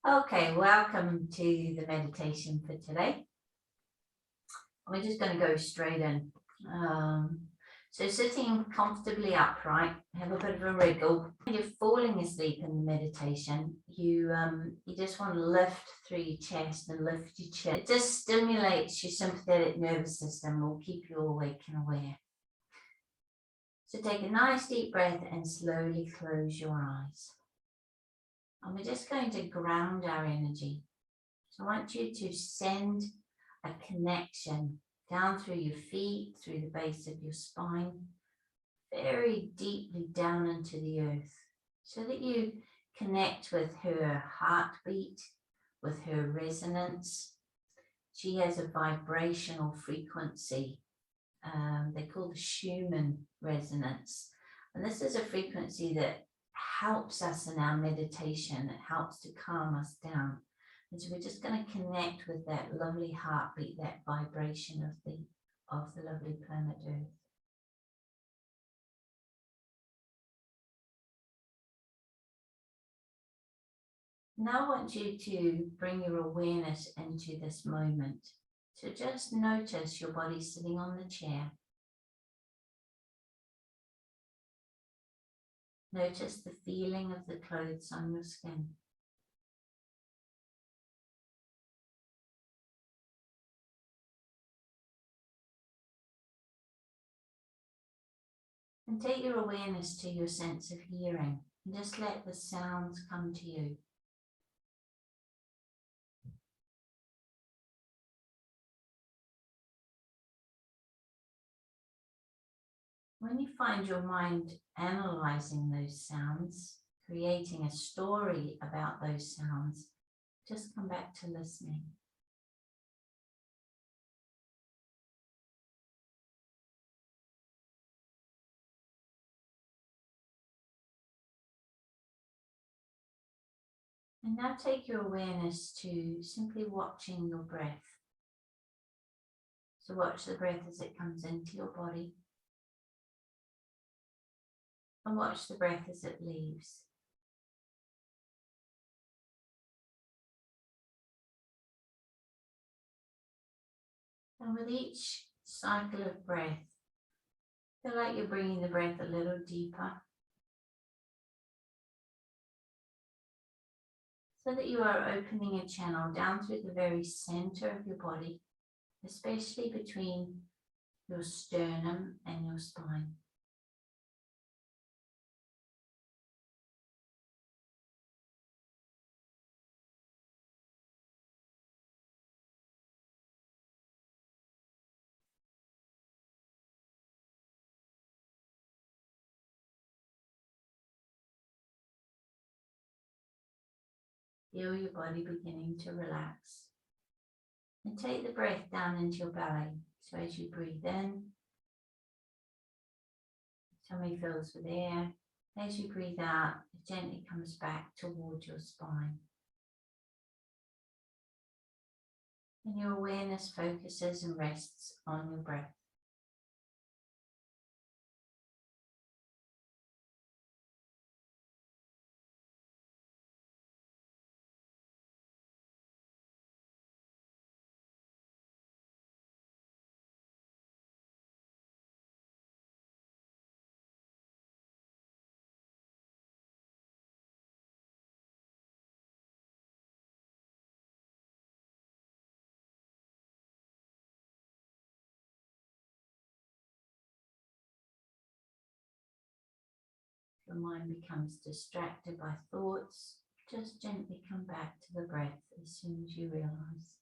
Okay, welcome to the meditation for today. We're just going to go straight in. So sitting comfortably upright, have a bit of a wriggle. When you're falling asleep in the meditation, you just want to lift through your chest and lift your chin. It just stimulates your sympathetic nervous system, will keep you awake and aware. So take a nice deep breath and slowly close your eyes. And we're just going to ground our energy. So I want you to send a connection down through your feet, through the base of your spine, very deeply down into the earth, so that you connect with her heartbeat, with her resonance. She has a vibrational frequency. They call the Schumann resonance. And this is a frequency that helps us in our meditation. It helps to calm us down. And so we're just going to connect with that lovely heartbeat, that vibration of the lovely planet Earth. Now I want you to bring your awareness into this moment. So just notice your body sitting on the chair. Notice the feeling of the clothes on your skin. And take your awareness to your sense of hearing and just let the sounds come to you. When you find your mind analyzing those sounds, creating a story about those sounds, just come back to listening. And now take your awareness to simply watching your breath. So watch the breath as it comes into your body. And watch the breath as it leaves. And with each cycle of breath, feel like you're bringing the breath a little deeper, so that you are opening a channel down through the very center of your body, especially between your sternum and your spine. Feel your body beginning to relax. And take the breath down into your belly. So as you breathe in, tummy fills with air. As you breathe out, it gently comes back towards your spine. And your awareness focuses and rests on your breath. Your mind becomes distracted by thoughts, just gently come back to the breath as soon as you realize.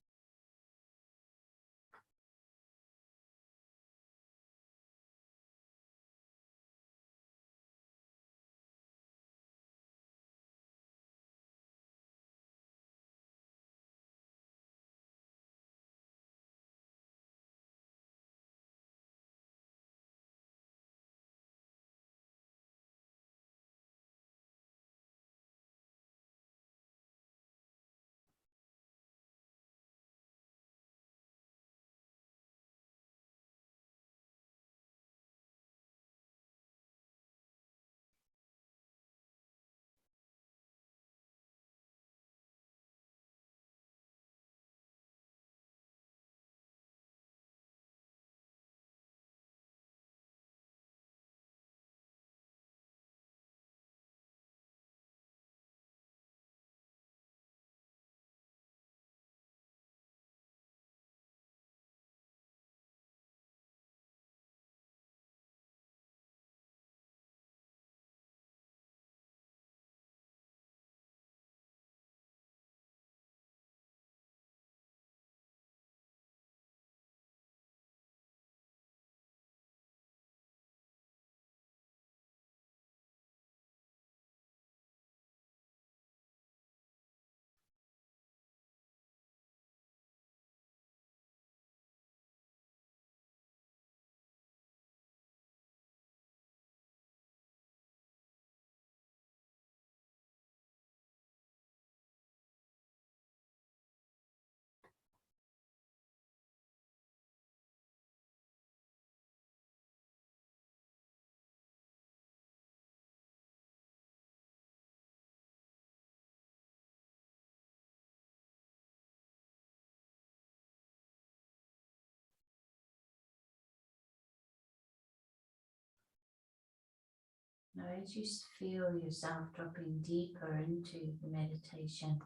as you feel yourself dropping deeper into the meditation,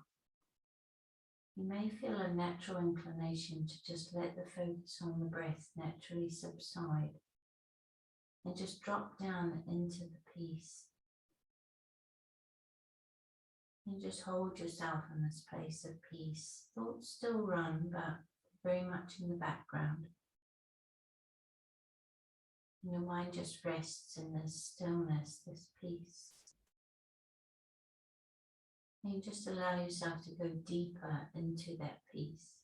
you may feel a natural inclination to just let the focus on the breath naturally subside and just drop down into the peace. And just hold yourself in this place of peace. Thoughts still run, but very much in the background. And your mind just rests in this stillness, this peace. And you just allow yourself to go deeper into that peace.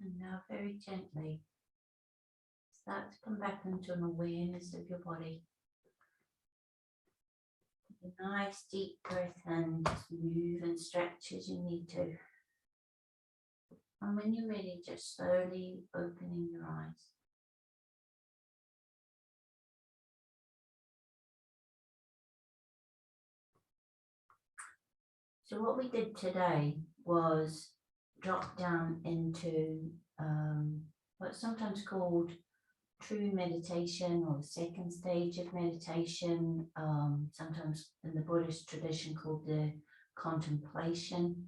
And now very gently start to come back into an awareness of your body. Take a nice deep breath in, just move and stretch as you need to. And when you're ready, just slowly opening your eyes. So what we did today was drop down into what's sometimes called true meditation, or the second stage of meditation, sometimes in the Buddhist tradition called the contemplation.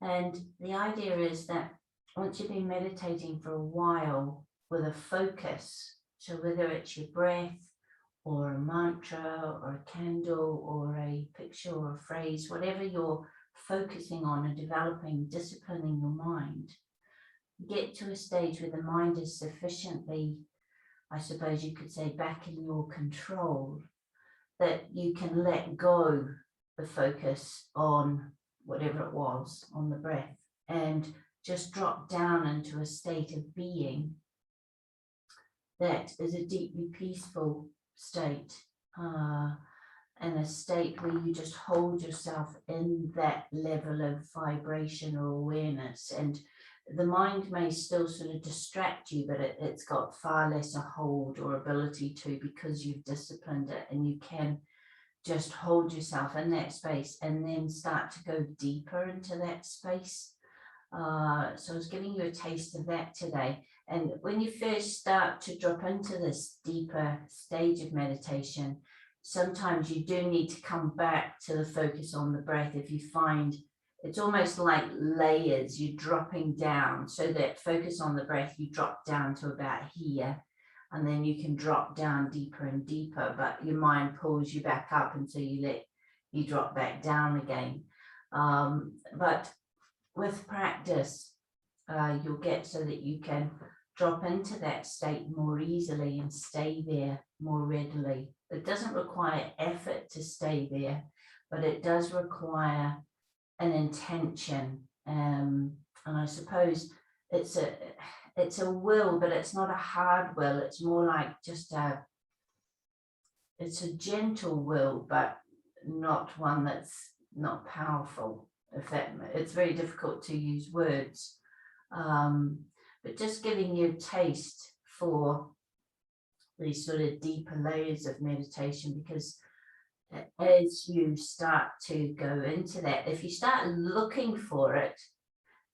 And the idea is that once you've been meditating for a while with a focus, so whether it's your breath or a mantra or a candle or a picture or a phrase, whatever you're focusing on and developing, disciplining your mind, get to a stage where the mind is sufficiently, I suppose you could say, back in your control, that you can let go the focus on whatever it was, on the breath, and just drop down into a state of being that is a deeply peaceful state, and a state where you just hold yourself in that level of vibration or awareness. And the mind may still sort of distract you, but it's got far less a hold or ability to, because you've disciplined it, and you can just hold yourself in that space and then start to go deeper into that space. So I was giving you a taste of that today. And when you first start to drop into this deeper stage of meditation, sometimes you do need to come back to the focus on the breath. If you find it's almost like layers, you're dropping down, so that focus on the breath, you drop down to about here, and then you can drop down deeper and deeper, but your mind pulls you back up, and so you drop back down again. But with practice, you'll get so that you can drop into that state more easily and stay there more readily. It doesn't require effort to stay there, but it does require an intention. And I suppose it's a will, but it's not a hard will. It's more like just it's a gentle will, but not one that's not powerful. It's very difficult to use words, but just giving you a taste for these sort of deeper layers of meditation, because as you start to go into that, if you start looking for it,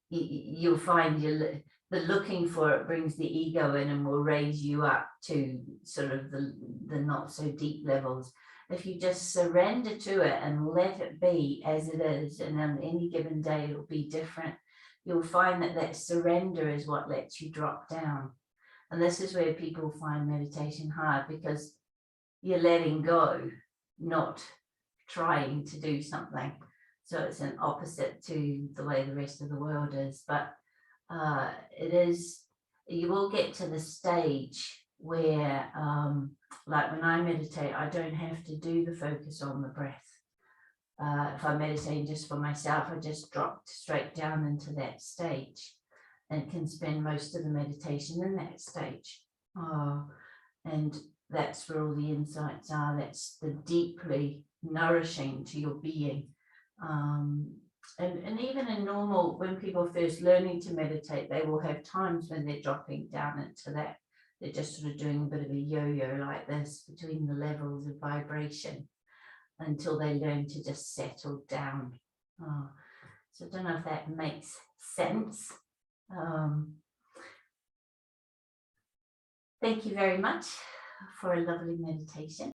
you'll find the looking for it brings the ego in and will raise you up to sort of the not so deep levels. If you just surrender to it and let it be as it is, and on any given day it'll be different, you'll find that surrender is what lets you drop down. And this is where people find meditation hard, because you're letting go, not trying to do something. So it's an opposite to the way the rest of the world is. But it is, you will get to the stage where, like when I meditate, I don't have to do the focus on the breath. If I'm meditating just for myself, I just drop straight down into that stage and can spend most of the meditation in that stage. And that's where all the insights are. That's the deeply nourishing to your being. And even in normal, when people are first learning to meditate, they will have times when they're dropping down into that. They're just sort of doing a bit of a yo-yo like this between the levels of vibration until they learn to just settle down. So I don't know if that makes sense. Thank you very much for a lovely meditation.